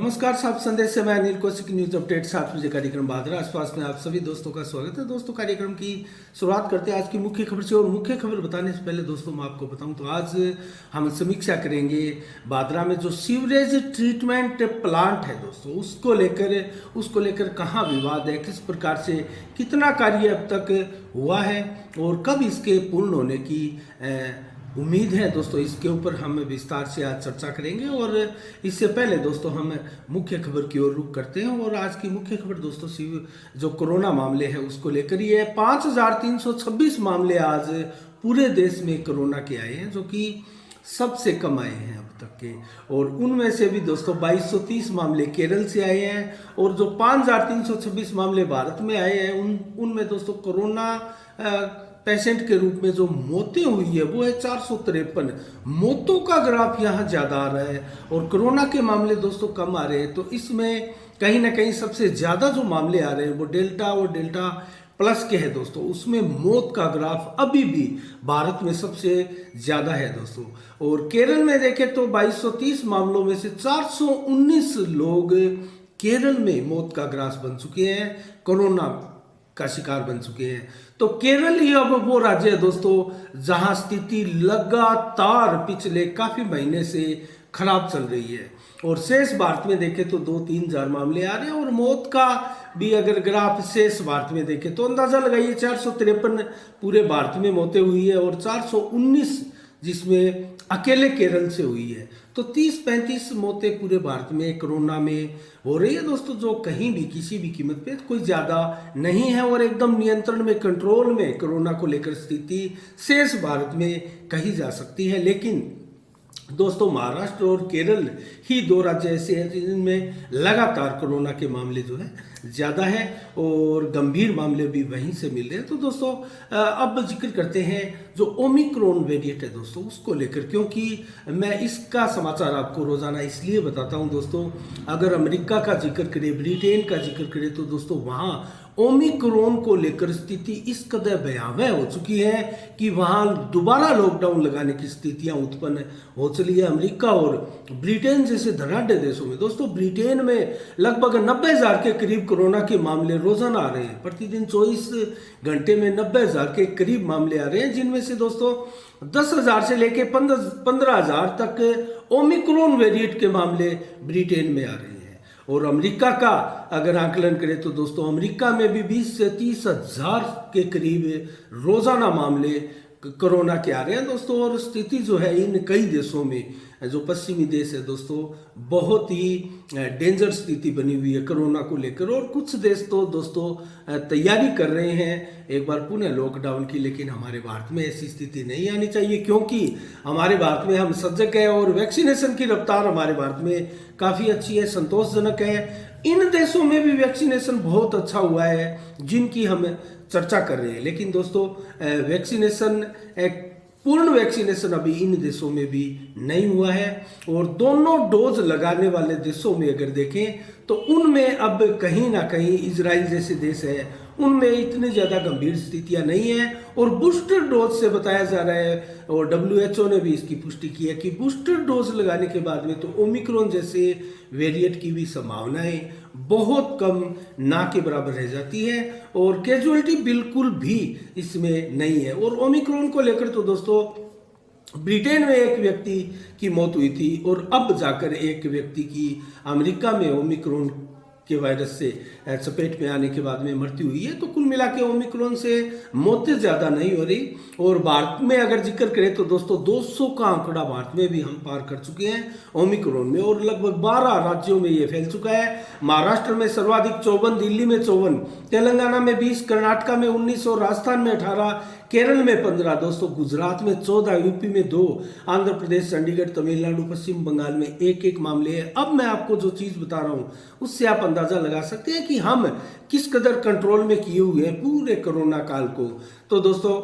नमस्कार, साहब संदेश से मैं अनिल कौशिक। न्यूज अपडेट 7 बजे कार्यक्रम बादरा आसपास में आप सभी दोस्तों का स्वागत है। दोस्तों, कार्यक्रम की शुरुआत करते हैं आज की मुख्य खबर से। और मुख्य खबर बताने से पहले दोस्तों मैं आपको बताऊं तो आज हम समीक्षा करेंगे बादरा में जो सीवरेज ट्रीटमेंट प्लांट है दोस्तों, उसको लेकर कहाँ विवाद है, किस प्रकार से कितना कार्य अब तक हुआ है और कब इसके पूर्ण होने की उम्मीद है दोस्तों। इसके ऊपर हम विस्तार से आज चर्चा करेंगे। और इससे पहले दोस्तों हम मुख्य खबर की ओर रुख करते हैं। और आज की मुख्य खबर दोस्तों जो कोरोना मामले हैं उसको लेकर ही है। 5326 मामले आज पूरे देश में कोरोना के आए हैं, जो कि सबसे कम आए हैं अब तक के। और उनमें से भी दोस्तों 2230 मामले केरल से आए हैं। और जो 5326 मामले भारत में आए हैं उनमें दोस्तों कोरोना पेशेंट के रूप में जो मौतें हुई है वो है 453। मौतों का ग्राफ यहाँ ज़्यादा आ रहा है और कोरोना के मामले दोस्तों कम आ रहे हैं। तो इसमें कहीं ना कहीं सबसे ज़्यादा जो मामले आ रहे हैं वो डेल्टा और डेल्टा प्लस के हैं दोस्तों। उसमें मौत का ग्राफ अभी भी भारत में सबसे ज़्यादा है दोस्तों। और केरल में देखें तो 2230 मामलों में से 419 लोग केरल में मौत का ग्रास बन चुके हैं, कोरोना का शिकार बन चुके हैं। तो केरल ही अब वो राज्य है दोस्तों जहां स्थिति लगातार पिछले काफी महीने से खराब चल रही है। और शेष भारत में देखें तो 2-3 हजार मामले आ रहे हैं। और मौत का भी अगर ग्राफ शेष भारत में देखें तो अंदाजा लगाइए 453 पूरे भारत में मौतें हुई है और 419 जिसमें अकेले केरल से हुई है। तो 30-35 मौतें पूरे भारत में कोरोना में हो रही है दोस्तों, जो कहीं भी किसी भी कीमत पे कोई ज़्यादा नहीं है और एकदम नियंत्रण में, कंट्रोल में कोरोना को लेकर स्थिति शेष भारत में कही जा सकती है। लेकिन दोस्तों महाराष्ट्र और केरल ही दो राज्य ऐसे हैं जिनमें लगातार कोरोना के मामले जो है ज़्यादा है और गंभीर मामले भी वहीं से मिल रहे हैं। तो दोस्तों अब जिक्र करते हैं जो ओमिक्रॉन वेरिएंट है दोस्तों उसको लेकर, क्योंकि मैं इसका समाचार आपको रोजाना इसलिए बताता हूं दोस्तों। अगर अमेरिका का जिक्र करें, ब्रिटेन का जिक्र करें तो दोस्तों वहां ओमिक्रॉन को लेकर स्थिति इस कदर भयावह हो चुकी है कि वहां दोबारा लॉकडाउन लगाने की स्थितियां उत्पन्न हो चली है। अमेरिका और ब्रिटेन जैसे धनाढ़ देशों में दोस्तों, ब्रिटेन में लगभग 90,000 के करीब कोरोना के मामले रोजाना आ रहे हैं। प्रतिदिन 24 घंटे में 90,000 के करीब मामले आ रहे हैं, जिनमें से दोस्तों 10,000 से लेके 15,000 तक ओमिक्रॉन वेरिएंट के मामले ब्रिटेन में आ रहे हैं। और अमेरिका का अगर आकलन करें तो दोस्तों अमेरिका में भी 20 से 30,000 के करीब रोजाना मामले कोरोना के आ रहे हैं दोस्तों। और स्थिति जो है इन कई देशों में, जो पश्चिमी देश है दोस्तों, बहुत ही डेंजर स्थिति बनी हुई है कोरोना को लेकर। और कुछ देश तो दोस्तों तैयारी कर रहे हैं एक बार पुनः लॉकडाउन की। लेकिन हमारे भारत में ऐसी स्थिति नहीं आनी चाहिए, क्योंकि हमारे भारत में हम सजग हैं और वैक्सीनेशन की रफ्तार हमारे भारत में काफ़ी अच्छी है, संतोषजनक है। इन देशों में भी वैक्सीनेशन बहुत अच्छा हुआ है जिनकी हम चर्चा कर रहे हैं। लेकिन दोस्तों वैक्सीनेशन, पूर्ण वैक्सीनेशन अभी इन देशों में भी नहीं हुआ है। और दोनों डोज लगाने वाले देशों में अगर देखें तो उनमें अब कहीं ना कहीं इजराइल जैसे देश है, उनमें इतनी ज़्यादा गंभीर स्थितियां नहीं है। और बूस्टर डोज से बताया जा रहा है, और WHO ने भी इसकी पुष्टि की है कि बूस्टर डोज लगाने के बाद में तो ओमिक्रॉन जैसे वेरिएंट की भी संभावनाएं बहुत कम, ना के बराबर रह जाती है। और कैजुअलिटी बिल्कुल भी इसमें नहीं है। और ओमिक्रॉन को लेकर तो दोस्तों ब्रिटेन में एक व्यक्ति की मौत हुई थी और अब जाकर एक व्यक्ति की अमेरिका में ओमिक्रॉन के वायरस से चपेट में आने के बाद में मृत्यु हुई है। तो कुल मिला के ओमिक्रॉन से मौतें ज़्यादा नहीं हो रही। और भारत में अगर जिक्र करें तो दोस्तों 200 का आंकड़ा भारत में भी हम पार कर चुके हैं ओमिक्रॉन में। और लगभग 12 राज्यों में ये फैल चुका है। महाराष्ट्र में सर्वाधिक 54, दिल्ली में 54, तेलंगाना में 20, कर्नाटका में 19 और राजस्थान में 18, केरल में 15 दोस्तों, गुजरात में 14, यूपी में 2, आंध्र प्रदेश, चंडीगढ़, तमिलनाडु, पश्चिम बंगाल में एक मामले हैं। अब मैं आपको जो चीज़ बता रहा हूँ उससे आप अंदाजा लगा सकते हैं कि हम किस कदर कंट्रोल में किए हुए हैं पूरे कोरोना काल को। तो दोस्तों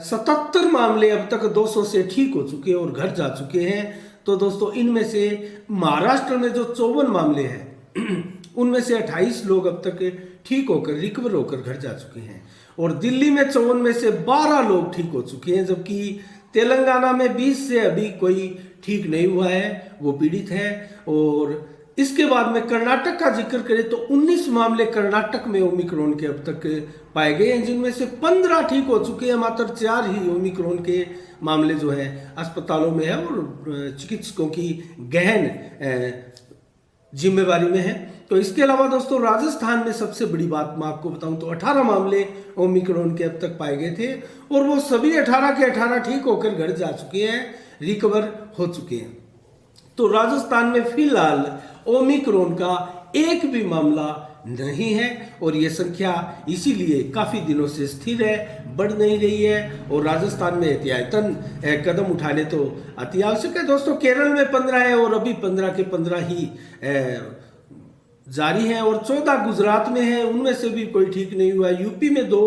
77 मामले अब तक 200 से ठीक हो चुके हैं और घर जा चुके हैं। तो दोस्तों इनमें से महाराष्ट्र में जो 54 मामले हैं उनमें से 28 लोग अब तक ठीक होकर, रिकवर होकर घर जा चुके हैं। और दिल्ली में 54 में से 12 लोग ठीक हो चुके हैं, जबकि तेलंगाना में 20 से अभी कोई ठीक नहीं हुआ है, वो पीड़ित है। और इसके बाद में कर्नाटक का जिक्र करें तो 19 मामले कर्नाटक में ओमिक्रॉन के अब तक पाए गए हैं, जिनमें से 15 ठीक हो चुके हैं। मात्र 4 ही ओमिक्रॉन के मामले जो है अस्पतालों में है और चिकित्सकों की गहन जिम्मेवारी में है। तो इसके अलावा दोस्तों राजस्थान में सबसे बड़ी बात मैं आपको बताऊं तो 18 मामले ओमिक्रॉन के अब तक पाए गए थे और वो सभी 18 के 18 ठीक होकर घर जा चुके हैं, रिकवर हो चुके हैं। तो राजस्थान में फिलहाल ओमिक्रॉन का एक भी मामला नहीं है और ये संख्या इसीलिए काफी दिनों से स्थिर है, बढ़ नहीं रही है और राजस्थान में एहतियातन कदम उठाने तो अति आवश्यक है। दोस्तों केरल में 15 है और अभी 15 के 15 ही जारी है और 14 गुजरात में है, उनमें से भी कोई ठीक नहीं हुआ। यूपी में 2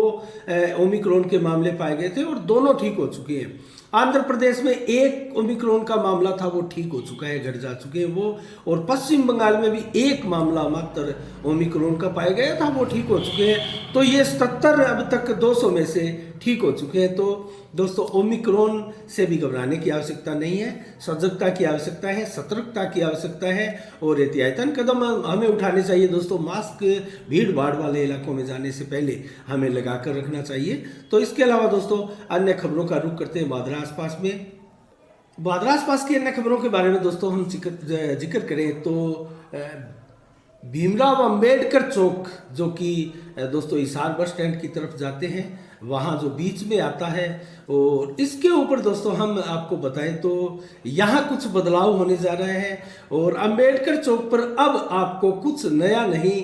ओमिक्रॉन के मामले पाए गए थे और दोनों ठीक हो चुके हैं। आंध्र प्रदेश में 1 ओमिक्रॉन का मामला था, वो ठीक हो चुका है, घर जा चुके हैं वो। और पश्चिम बंगाल में भी 1 मामला मात्र ओमिक्रॉन का पाया गया था, वो ठीक हो चुके हैं। तो ये 77 अब तक 200 में से ठीक हो चुके हैं। तो दोस्तों ओमिक्रॉन से भी घबराने की आवश्यकता नहीं है, सजगता की आवश्यकता है, सतर्कता की आवश्यकता है और एहतियातन कदम हमें उठाने चाहिए। दोस्तों मास्क भीड़ भाड़ वाले इलाकों में जाने से पहले हमें लगा कर रखना चाहिए। तो इसके अलावा दोस्तों अन्य खबरों का रुख करते हैं बांद्रा आसपास में। बांद्रा आसपास की अन्य खबरों के बारे में दोस्तों हम जिक्र करें तो भीमराव अंबेडकर चौक, जो कि दोस्तों हिसार बस स्टैंड की तरफ जाते हैं, वहाँ जो बीच में आता है, और इसके ऊपर दोस्तों हम आपको बताएं तो यहाँ कुछ बदलाव होने जा रहे हैं और अंबेडकर चौक पर अब आपको कुछ नया नहीं,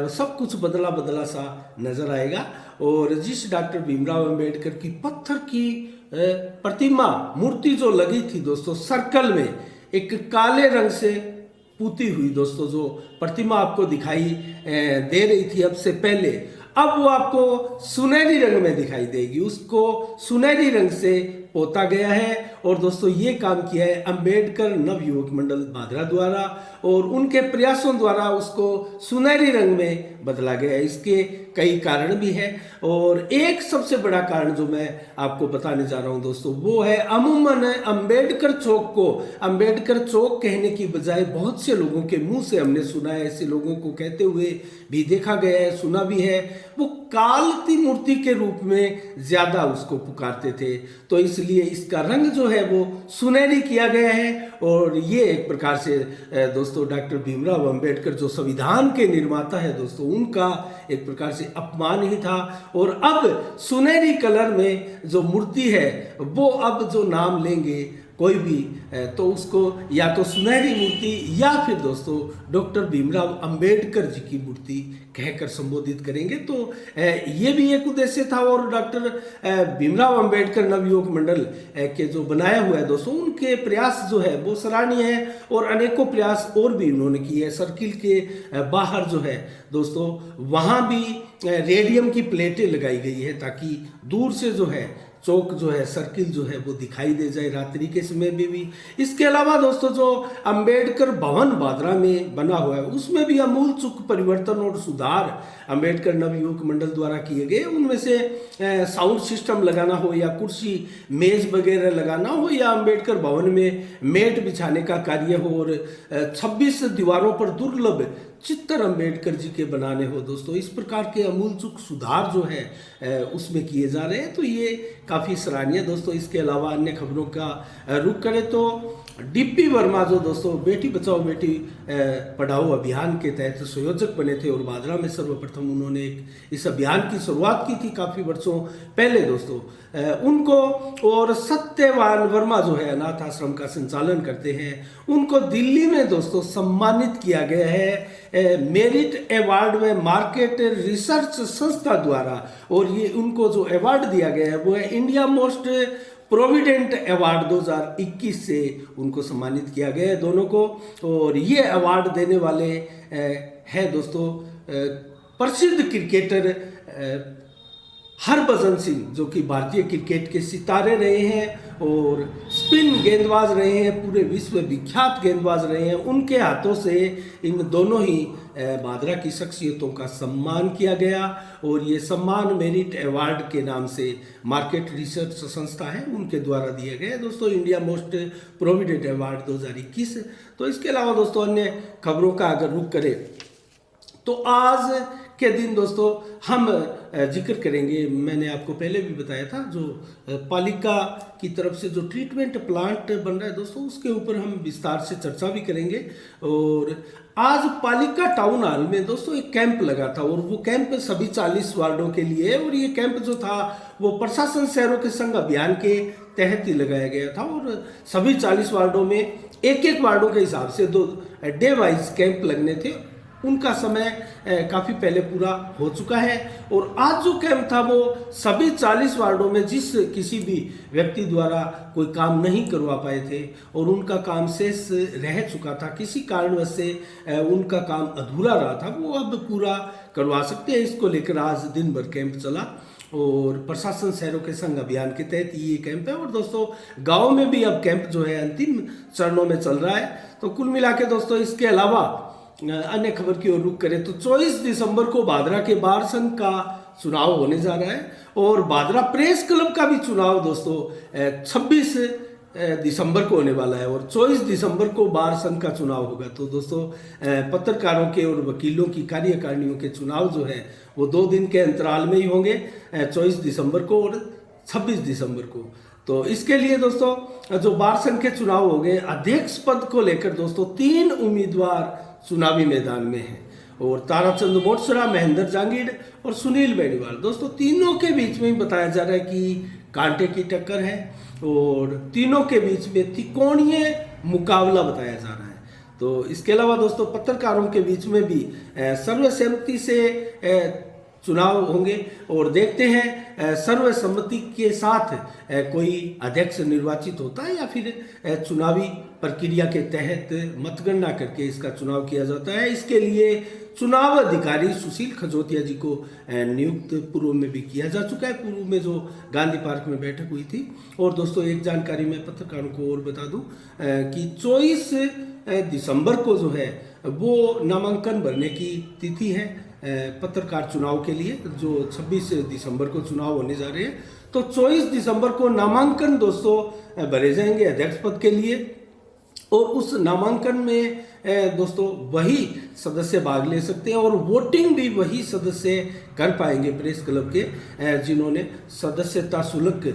सब कुछ बदला बदला सा नजर आएगा। और जिस डॉक्टर भीमराव अंबेडकर की पत्थर की प्रतिमा मूर्ति जो लगी थी दोस्तों सर्कल में, एक काले रंग से पुती हुई दोस्तों जो प्रतिमा आपको दिखाई दे रही थी अब से पहले, अब वो आपको सुनहरी रंग में दिखाई देगी। उसको सुनहरी रंग से पोता गया है और दोस्तों ये काम किया है अंबेडकर नव युवक मंडल बांद्रा द्वारा और उनके प्रयासों द्वारा उसको सुनहरी रंग में बदला गया है। इसके कई कारण भी हैं और एक सबसे बड़ा कारण जो मैं आपको बताने जा रहा हूं दोस्तों वो है अमूमन अंबेडकर चौक को अंबेडकर चौक कहने की बजाय बहुत से लोगों के मुंह से हमने सुना है, ऐसे लोगों को कहते हुए भी देखा गया है, सुना भी है, वो कालती मूर्ति के रूप में ज्यादा उसको पुकारते थे। तो इसलिए इसका रंग जो है वो सुनहरी किया गया है और ये एक प्रकार से दोस्तों डॉक्टर भीमराव अंबेडकर जो संविधान के निर्माता है दोस्तों, उनका एक प्रकार से अपमान ही था। और अब सुनहरी कलर में जो मूर्ति है वो अब जो नाम लेंगे कोई भी तो उसको या तो सुनहरी मूर्ति या फिर दोस्तों डॉक्टर भीमराव अंबेडकर जी की मूर्ति कहकर संबोधित करेंगे। तो ये भी एक उद्देश्य था और डॉक्टर भीमराव अंबेडकर नवयुवक मंडल के जो बनाया हुआ है दोस्तों, उनके प्रयास जो है वो सराहनीय है और अनेकों प्रयास और भी उन्होंने किए हैं। सर्किल के बाहर जो है दोस्तों वहाँ भी रेडियम की प्लेटें लगाई गई है ताकि दूर से जो है चौक जो है सर्किल जो है वो दिखाई दे जाए रात्रि के समय में भी। इसके अलावा दोस्तों जो अंबेडकर भवन बांद्रा में बना हुआ है उसमें भी अमूल चूक परिवर्तन और सुधार अंबेडकर नवयुवक मंडल द्वारा किए गए। उनमें से साउंड सिस्टम लगाना हो या कुर्सी मेज वगैरह लगाना हो या अंबेडकर भवन में मेट बिछाने का कार्य हो और 26 दीवारों पर दुर्लभ चित्र अंबेडकर जी के बनाने हो दोस्तों, इस प्रकार के अमूलचूक सुधार जो है उसमें किए जा रहे हैं। तो ये काफ़ी सराहनीय दोस्तों। इसके अलावा अन्य खबरों का रुख करें तो डीपी वर्मा जो दोस्तों बेटी बचाओ बेटी पढ़ाओ अभियान के तहत संयोजक बने थे और बांद्रा में सर्वप्रथम उन्होंने इस अभियान की शुरुआत की थी काफ़ी वर्षों पहले दोस्तों। उनको और सत्यवान वर्मा जो है अनाथ आश्रम का संचालन करते हैं, उनको दिल्ली में दोस्तों सम्मानित किया गया है मेरिट अवार्ड में मार्केट रिसर्च संस्था द्वारा। और ये उनको जो अवार्ड दिया गया है वो है इंडिया मोस्ट प्रोविडेंट अवार्ड 2021 से उनको सम्मानित किया गया है दोनों को। और ये अवार्ड देने वाले हैं दोस्तों प्रसिद्ध क्रिकेटर हरभजन सिंह जो कि भारतीय क्रिकेट के सितारे रहे हैं और स्पिन गेंदबाज रहे हैं, पूरे विश्व विख्यात गेंदबाज रहे हैं, उनके हाथों से इन दोनों ही भादरा की शख्सियतों का सम्मान किया गया। और ये सम्मान मेरिट अवार्ड के नाम से मार्केट रिसर्च संस्था है उनके द्वारा दिए गए दोस्तों, इंडिया मोस्ट प्रोविडेंट अवार्ड 2021। तो इसके अलावा दोस्तों अन्य खबरों का अगर रुख करें तो आज के दिन दोस्तों हम जिक्र करेंगे, मैंने आपको पहले भी बताया था, जो पालिका की तरफ से जो ट्रीटमेंट प्लांट बन रहा है दोस्तों, उसके ऊपर हम विस्तार से चर्चा भी करेंगे। और आज पालिका टाउन हॉल में दोस्तों एक कैंप लगा था, और वो कैंप सभी 40 वार्डों के लिए, और ये कैंप जो था वो प्रशासन शहरों के संग अभियान के तहत ही लगाया गया था। और सभी 40 वार्डों में एक एक वार्डों के हिसाब से 2 डे वाइज कैंप लगने थे, उनका समय काफ़ी पहले पूरा हो चुका है। और आज जो कैंप था वो सभी 40 वार्डों में जिस किसी भी व्यक्ति द्वारा कोई काम नहीं करवा पाए थे और उनका काम शेष रह चुका था, किसी कारणवश से उनका काम अधूरा रहा था, वो अब पूरा करवा सकते हैं। इसको लेकर आज दिन भर कैंप चला और प्रशासन शहरों के संग अभियान के तहत ये कैंप है। और दोस्तों गाँव में भी अब कैंप जो है अंतिम चरणों में चल रहा है। तो कुल मिला के दोस्तों इसके अलावा अन्य खबर की ओर रुख करें तो 24 दिसंबर को भादरा के बार संघ का चुनाव होने जा रहा है, और भादरा प्रेस क्लब का भी चुनाव दोस्तों 26 दिसंबर को होने वाला है, और 24 दिसंबर को बार संघ का चुनाव होगा। तो दोस्तों पत्रकारों के और वकीलों की कार्यकारिणियों के चुनाव जो है वो 2 दिन के अंतराल में ही होंगे, 24 दिसंबर को और 26 दिसंबर को। तो इसके लिए दोस्तों जो बार संघ के चुनाव हो गए, अध्यक्ष पद को लेकर दोस्तों 3 उम्मीदवार चुनावी मैदान में है, और ताराचंद मोटसरा, महेंद्र जांगीड़ और सुनील बेनीवाल दोस्तों तीनों के बीच में बताया जा रहा है कि कांटे की टक्कर है, और तीनों के बीच में त्रिकोणीय मुकाबला बताया जा रहा है। तो इसके अलावा दोस्तों पत्रकारों के बीच में भी सर्वसम्मति से चुनाव होंगे, और देखते हैं सर्वसम्मति के साथ कोई अध्यक्ष निर्वाचित होता है या फिर चुनावी प्रक्रिया के तहत मतगणना करके इसका चुनाव किया जाता है। इसके लिए चुनाव अधिकारी सुशील खजोतिया जी को नियुक्त पूर्व में भी किया जा चुका है, पूर्व में जो गांधी पार्क में बैठक हुई थी। और दोस्तों एक जानकारी मैं पत्रकारों को और बता दूं कि 24 दिसंबर को जो है वो नामांकन भरने की तिथि है पत्रकार चुनाव के लिए, जो 26 दिसंबर को चुनाव होने जा रहे हैं। तो 24 दिसंबर को नामांकन दोस्तों भरे जाएंगे अध्यक्ष पद के लिए, और उस नामांकन में दोस्तों वही सदस्य भाग ले सकते हैं, और वोटिंग भी वही सदस्य कर पाएंगे प्रेस क्लब के जिन्होंने सदस्यता शुल्क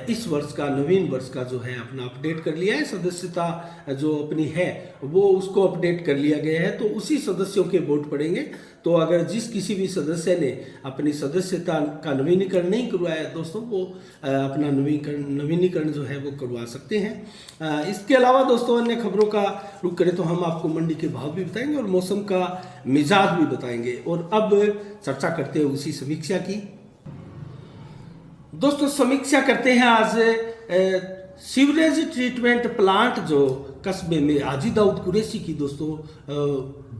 इस वर्ष का, नवीन वर्ष का जो है अपना अपडेट कर लिया है, सदस्यता जो अपनी है वो उसको अपडेट कर लिया गया है। तो उसी सदस्यों के वोट पड़ेंगे। तो अगर जिस किसी भी सदस्य ने अपनी सदस्यता का नवीनीकरण नहीं करवाया दोस्तों, वो अपना नवीनीकरण जो है वो करवा सकते हैं। इसके अलावा दोस्तों अन्य खबरों का रुख करें तो हम आपको मंडी के भाव भी बताएंगे और मौसम का मिजाज भी बताएंगे। और अब चर्चा करते हैं उसी समीक्षा की। दोस्तों समीक्षा करते हैं आज सीवरेज ट्रीटमेंट प्लांट जो कस्बे में हाजी दाऊद कुरैशी की दोस्तों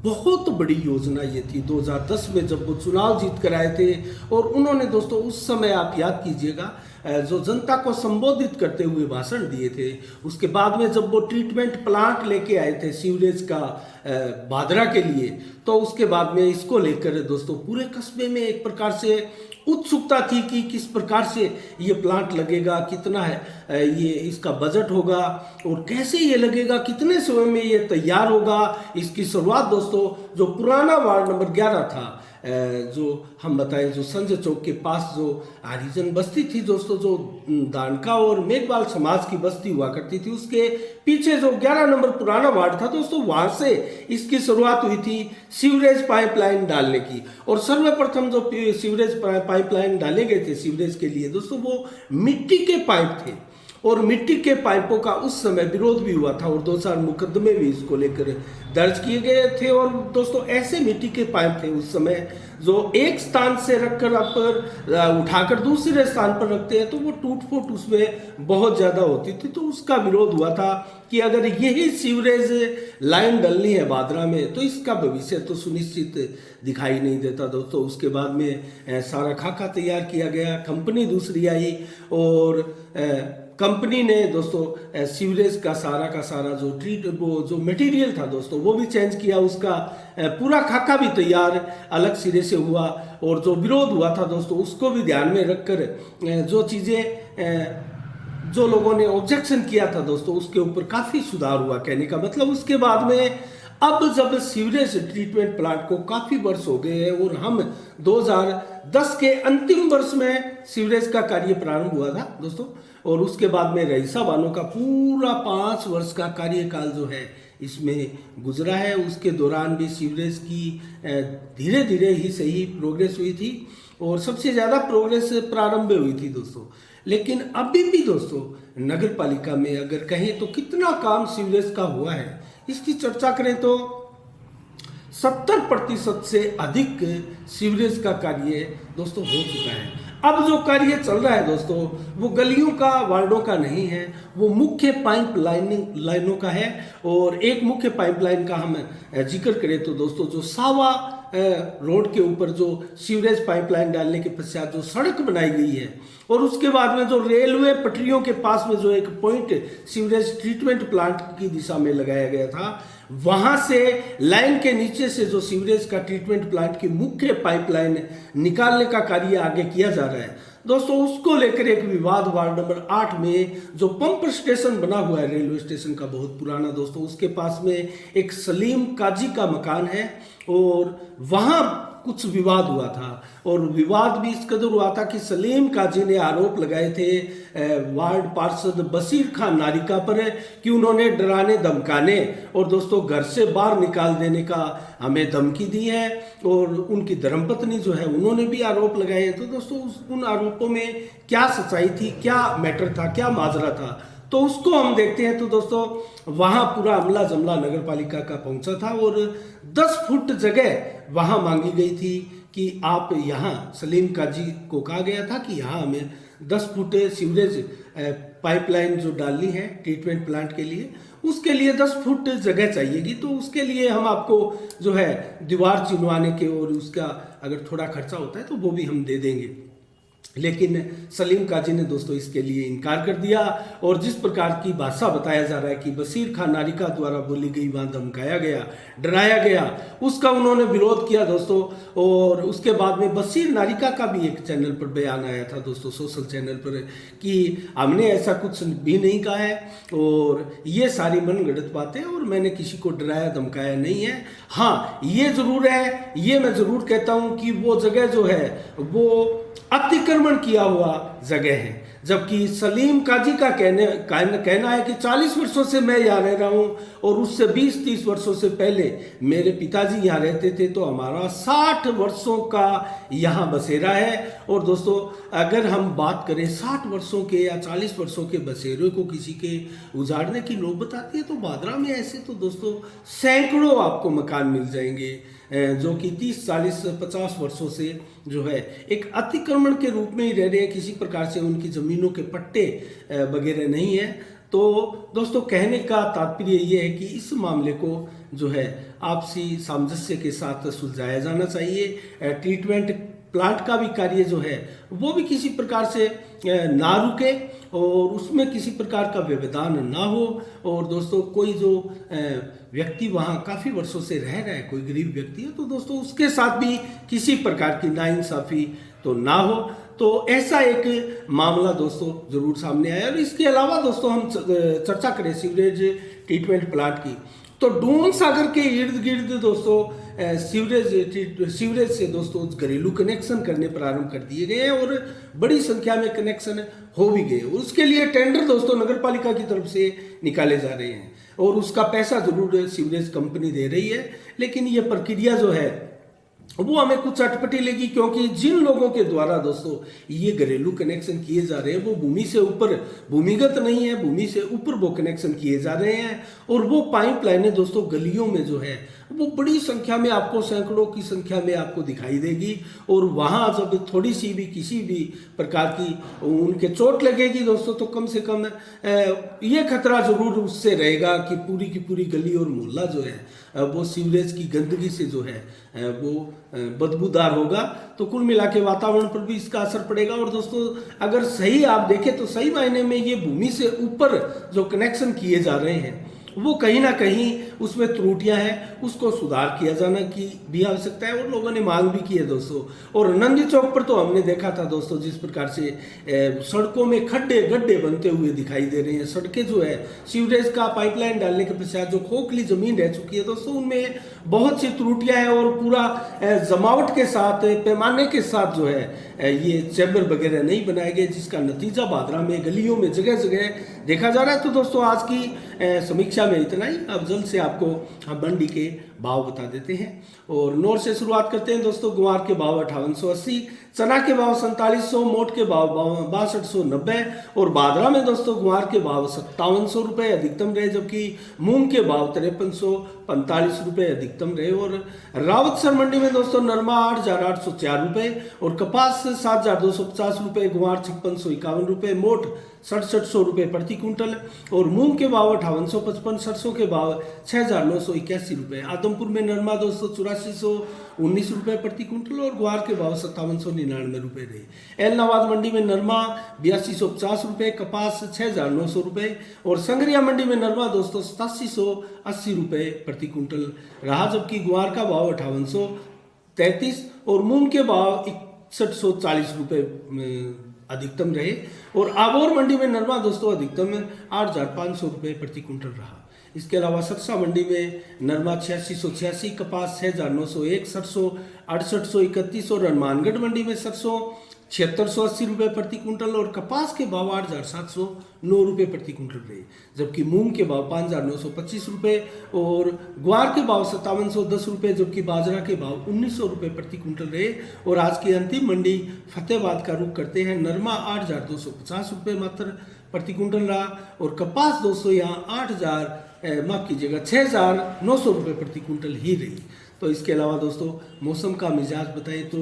बहुत बड़ी योजना ये थी 2010 में जब वो चुनाव जीत कर आए थे। और उन्होंने दोस्तों उस समय आप याद कीजिएगा जो जनता को संबोधित करते हुए भाषण दिए थे। उसके बाद में जब वो ट्रीटमेंट प्लांट लेके आए थे सीवरेज का भादरा के लिए, तो उसके बाद में इसको लेकर दोस्तों पूरे कस्बे में एक प्रकार से उत्सुकता थी कि किस प्रकार से ये प्लांट लगेगा, कितना है ये इसका बजट होगा और कैसे ये लगेगा, कितने समय में ये तैयार होगा। इसकी शुरुआत दोस्तों जो पुराना वार्ड नंबर 11 था, जो हम बताएं जो संजय चौक के पास जो हरिजन बस्ती थी दोस्तों, जो दानका और मेघवाल समाज की बस्ती हुआ करती थी, उसके पीछे जो 11 नंबर पुराना वार्ड था दोस्तों, वहां से इसकी शुरुआत हुई थी सीवरेज पाइपलाइन डालने की। और सर्वप्रथम जो सीवरेज पाइपलाइन डाले गए थे सीवरेज के लिए दोस्तों, वो मिट्टी के पाइप थे, और मिट्टी के पाइपों का उस समय विरोध भी हुआ था और 2-4 मुकदमे भी इसको लेकर दर्ज किए गए थे। और दोस्तों ऐसे मिट्टी के पाइप थे उस समय जो एक स्थान से रखकर आप उठाकर दूसरे स्थान पर रखते हैं तो वो टूट फूट उसमें बहुत ज़्यादा होती थी। तो उसका विरोध हुआ था कि अगर यही सीवरेज लाइन डलनी है भादरा में तो इसका भविष्य तो सुनिश्चित दिखाई नहीं देता दोस्तों। उसके बाद में सारा खाका तैयार किया गया, कंपनी दूसरी आई और कंपनी ने दोस्तों सीवरेज का सारा वो जो मटेरियल था दोस्तों वो भी चेंज किया, उसका पूरा खाका भी तैयार अलग सिरे से हुआ, और जो विरोध हुआ था दोस्तों उसको भी ध्यान में रखकर जो चीज़ें जो लोगों ने ऑब्जेक्शन किया था दोस्तों उसके ऊपर काफ़ी सुधार हुआ। कहने का मतलब उसके बाद में अब जब सीवरेज ट्रीटमेंट प्लांट को काफ़ी वर्ष हो गए हैं और हम 2010 के अंतिम वर्ष में सीवरेज का कार्य प्रारंभ हुआ था दोस्तों, और उसके बाद में रईसा बानो का पूरा 5 वर्ष का कार्यकाल जो है इसमें गुजरा है। उसके दौरान भी सीवरेज की धीरे धीरे ही सही प्रोग्रेस हुई थी, और सबसे ज़्यादा प्रोग्रेस प्रारंभ में हुई थी दोस्तों। लेकिन अभी भी दोस्तों नगर पालिका में अगर कहें तो कितना काम सीवरेज का हुआ है इसकी चर्चा करें तो 70% से अधिक सीवरेज का कार्य दोस्तों हो चुका है। अब जो कार्य चल रहा है दोस्तों वो गलियों का, वार्डों का नहीं है, वो मुख्य पाइप लाइनों का है। और एक मुख्य पाइपलाइन का हम जिक्र करें तो दोस्तों जो सावा रोड के ऊपर जो सीवरेज पाइपलाइन डालने के पश्चात जो सड़क बनाई गई है, और उसके बाद में जो रेलवे पटरियों के पास में जो एक पॉइंट सीवरेज ट्रीटमेंट प्लांट की दिशा में लगाया गया था, वहां से लाइन के नीचे से जो सीवरेज का ट्रीटमेंट प्लांट की मुख्य पाइपलाइन निकालने का कार्य आगे किया जा रहा है दोस्तों। उसको लेकर एक विवाद वार्ड नंबर 8 में जो पंप स्टेशन बना हुआ है रेलवे स्टेशन का बहुत पुराना दोस्तों, उसके पास में एक सलीम काजी का मकान है, और वहां कुछ विवाद हुआ था। और विवाद भी इस कदर हुआ था कि सलीम काजी ने आरोप लगाए थे वार्ड पार्षद बशीर खान नारिका पर कि उन्होंने डराने धमकाने और दोस्तों घर से बाहर निकाल देने का हमें धमकी दी है, और उनकी धर्मपत्नी जो है उन्होंने भी आरोप लगाए हैं। तो दोस्तों उन आरोपों में क्या सच्चाई थी, क्या मैटर था, क्या माजरा था, तो उसको हम देखते हैं। तो दोस्तों वहाँ पूरा अमला जमला नगर पालिका का पहुंचा था, और 10 फुट जगह वहाँ मांगी गई थी कि आप यहाँ, सलीम काजी को कहा गया था कि यहाँ हमें 10 फुट सीवरेज पाइपलाइन जो डालनी है ट्रीटमेंट प्लांट के लिए, उसके लिए 10 फुट जगह चाहिएगी, तो उसके लिए हम आपको जो है दीवार चिनवाने के और उसका अगर थोड़ा खर्चा होता है तो वो भी हम दे देंगे। लेकिन सलीम काजी ने दोस्तों इसके लिए इनकार कर दिया, और जिस प्रकार की भाषा बताया जा रहा है कि बशीर खान नारिका द्वारा बोली गई, वहाँ धमकाया गया, डराया गया, उसका उन्होंने विरोध किया दोस्तों। और उसके बाद में बशीर नारिका का भी एक चैनल पर बयान आया था दोस्तों, सोशल चैनल पर, कि हमने ऐसा कुछ भी नहीं कहा है और ये सारी मनगढ़ंत बातें, और मैंने किसी को डराया धमकाया नहीं है। हाँ ये जरूर है, ये मैं जरूर कहता हूँ कि वो जगह जो है वो अतिक्रमण किया हुआ जगह है, जबकि सलीम काजी का कहना है कि 40 वर्षों से मैं यहाँ रह रहा हूँ, और उससे 20-30 वर्षों से पहले मेरे पिताजी यहाँ रहते थे, तो हमारा 60 वर्षों का यहाँ बसेरा है। और दोस्तों अगर हम बात करें 60 वर्षों के या 40 वर्षों के बसेरे को किसी के उजाड़ने की नौबत आती है, तो भादरा में ऐसे तो दोस्तों सैकड़ों आपको मकान मिल जाएंगे जो कि 30, 40, 50 वर्षों से जो है एक अतिक्रमण के रूप में ही रह रहे हैं, किसी प्रकार से उनकी ज़मीनों के पट्टे वगैरह नहीं है। तो दोस्तों कहने का तात्पर्य ये है कि इस मामले को जो है आपसी सामंजस्य के साथ सुलझाया जाना चाहिए। ट्रीटमेंट प्लांट का भी कार्य जो है वो भी किसी प्रकार से ना रुके, और उसमें किसी प्रकार का व्यवधान ना हो। और दोस्तों कोई जो व्यक्ति वहाँ काफ़ी वर्षों से रह रहा है, कोई गरीब व्यक्ति है, तो दोस्तों उसके साथ भी किसी प्रकार की नाइंसाफ़ी तो ना हो। तो ऐसा एक मामला दोस्तों जरूर सामने आया। और इसके अलावा दोस्तों हम चर्चा करें सीवरेज ट्रीटमेंट प्लांट की, तो डून सागर के इर्द गिर्द दोस्तों सीवरेज से दोस्तों घरेलू कनेक्शन करने प्रारंभ कर दिए गए हैं, और बड़ी संख्या में कनेक्शन हो भी गए। उसके लिए टेंडर दोस्तों नगर पालिका की तरफ से निकाले जा रहे हैं, और उसका पैसा जरूर सीवरेज कंपनी दे रही है। लेकिन ये प्रक्रिया जो है वो हमें कुछ अटपटी लगी, क्योंकि जिन लोगों के द्वारा दोस्तों ये घरेलू कनेक्शन किए जा रहे हैं वो भूमि से ऊपर, भूमिगत नहीं है, भूमि से ऊपर वो कनेक्शन किए जा रहे हैं। और वो पाइप लाइनें दोस्तों गलियों में जो है वो बड़ी संख्या में आपको, सैकड़ों की संख्या में आपको दिखाई देगी। और वहाँ जब थोड़ी सी भी किसी भी प्रकार की उनके चोट लगेगी दोस्तों, तो कम से कम ये खतरा जरूर उससे रहेगा कि पूरी की पूरी गली और मोहल्ला जो है वो सीवरेज की गंदगी से जो है वो बदबूदार होगा। तो कुल मिला के वातावरण पर भी इसका असर पड़ेगा। और दोस्तों अगर सही आप देखें तो सही मायने में ये भूमि से ऊपर जो कनेक्शन किए जा रहे हैं वो कहीं ना कहीं उसमें त्रुटियां हैं, उसको सुधार किया जाना की भी आवश्यकता है और लोगों ने मांग भी की है दोस्तों। और नंदी चौक पर तो हमने देखा था दोस्तों जिस प्रकार से सड़कों में खड्डे गड्ढे बनते हुए दिखाई दे रहे हैं। सड़कें जो है सीवरेज का पाइपलाइन डालने के पश्चात जो खोखली जमीन रह चुकी है दोस्तों, उनमें बहुत सी त्रुटियां हैं और पूरा जमावट के साथ, पैमाने के साथ जो है ये चैम्बर वगैरह नहीं बनाए गए, जिसका नतीजा भादरा में गलियों में जगह जगह देखा जा रहा है। तो दोस्तों आज की समीक्षा में इतना ही। अब जल्द से आपको हम मंडी के भाव बता देते हैं और नोर से शुरुआत करते हैं दोस्तों। गुआर के भाव 5880, चना के भाव 4700, मोट के भाव 6290 और बादरा में दोस्तों गुआर के भाव 5700 रुपये अधिकतम रहे, जबकि मूंग के भाव 5345 रुपये अधिकतम रहे। और रावतसर मंडी में दोस्तों नरमा 8804 रुपये और कपास 7250 रुपये, गुआर 5651 रुपये, मोट 6700 रुपये प्रति क्विंटल और मूंग के भाव 5855, सरसों के भाव 6981 रुपये। आदमपुर में नरमा दोस्तों 8419 रुपये प्रति क्विंटल और ग्वार के भाव 5799 रुपये रहे। एलनाबाद मंडी में नरमा 8250 रुपये, कपास 6900 रुपये और संगरिया मंडी में नरमा दोस्तों 8780 रुपये प्रति क्विंटल रहा, जबकि ग्वार का भाव 5833 और मूंग के भाव 6140 रुपये अधिकतम रहे। और आबोर मंडी में नरमा दोस्तों अधिकतम 8500 रुपये प्रति क्विंटल रहा। इसके अलावा सरसा मंडी में नरमा 8686, कपास 6901, सरसों 6831 और हनुमानगढ़ मंडी में सरसों 7680 रुपये प्रति क्विंटल और कपास के भाव 8709 रुपये प्रति क्विंटल रहे, जबकि मूंग के भाव 5925 रुपये और ग्वार के भाव 5710 रुपये, जबकि बाजरा के भाव 1900 रुपये प्रति क्विंटल रहे। और आज की अंतिम मंडी फतेहाबाद का रुख करते हैं। नरमा 8250 रुपये मात्र प्रति क्विंटल रहा और कपास दोस्तों यहाँ 6900 रुपये प्रति क्विंटल ही रही। तो इसके अलावा दोस्तों मौसम का मिजाज बताएं तो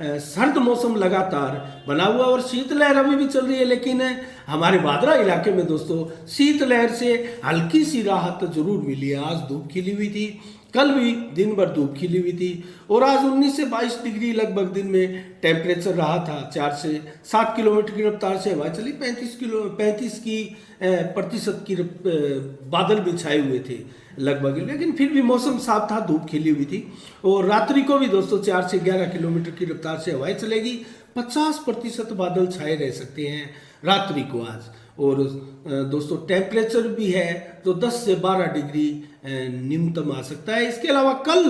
सर्द मौसम लगातार बना हुआ और शीतलहर अभी भी चल रही है, लेकिन हमारे बादरा इलाके में दोस्तों शीतलहर से हल्की सी राहत जरूर मिली है। आज धूप खिली हुई थी, कल भी दिन भर धूप खिली हुई थी और आज 19 से 22 डिग्री लगभग दिन में टेम्परेचर रहा था। 4 से 7 किलोमीटर की रफ्तार से हवा चली, 35 की प्रतिशत की बादल भी छाए हुए थे लगभग, लेकिन फिर भी मौसम साफ था, धूप खिली हुई थी। और रात्रि को भी दोस्तों 4 से 11 किलोमीटर की रफ्तार से हवाएं चलेगी, 50% बादल छाए रह सकते हैं रात्रि को आज। और दोस्तों टेम्परेचर भी है जो 10 से 12 डिग्री न्यूनतम आ सकता है। इसके अलावा कल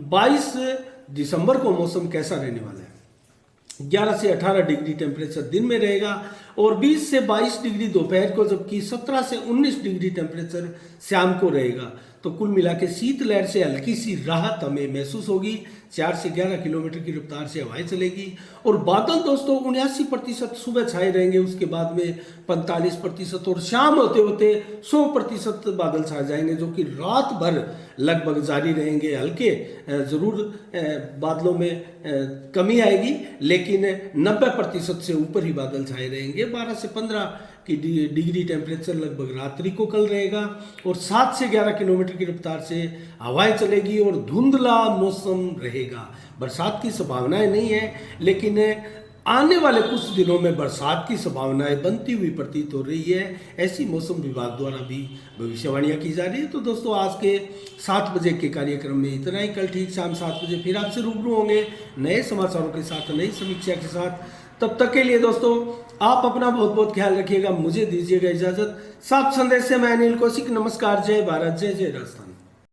22 दिसंबर को मौसम कैसा रहने वाला है? 11 से 18 डिग्री टेम्परेचर दिन में रहेगा और 20 से 22 डिग्री दोपहर को, जबकि 17 से 19 डिग्री टेम्परेचर शाम को रहेगा। तो कुल मिला के शीतलहर से हल्की सी राहत हमें महसूस होगी। 4 से 11 किलोमीटर की रफ्तार से हवाएं चलेगी और बादल दोस्तों 79% सुबह छाए रहेंगे, उसके बाद में 45% और शाम होते होते 100% बादल छा जाएंगे, जो कि रात भर लगभग जारी रहेंगे। हल्के जरूर बादलों में कमी आएगी, लेकिन 90% से ऊपर ही बादल छाए रहेंगे। 12 से 15 की डिग्री टेम्परेचर लगभग रात्रि को कल रहेगा और 7 से 11 किलोमीटर की रफ्तार से हवाएं चलेगी और धुंधला मौसम रहेगा। बरसात की संभावनाएं नहीं है, लेकिन आने वाले कुछ दिनों में बरसात की संभावनाएं बनती हुई प्रतीत हो रही है। ऐसी मौसम विभाग द्वारा भी भविष्यवाणियां की जा रही है। तो दोस्तों आज के 7 बजे के कार्यक्रम में इतना ही। कल ठीक शाम 7 बजे फिर आपसे रूबरू होंगे नए समाचारों के साथ, नई समीक्षा के साथ। तब तक के लिए दोस्तों आप अपना बहुत बहुत ख्याल रखिएगा। मुझे दीजिएगा इजाजत। साफ संदेश से मैं अनिल कौशिक। नमस्कार। जय भारत, जय जय राजस्थान।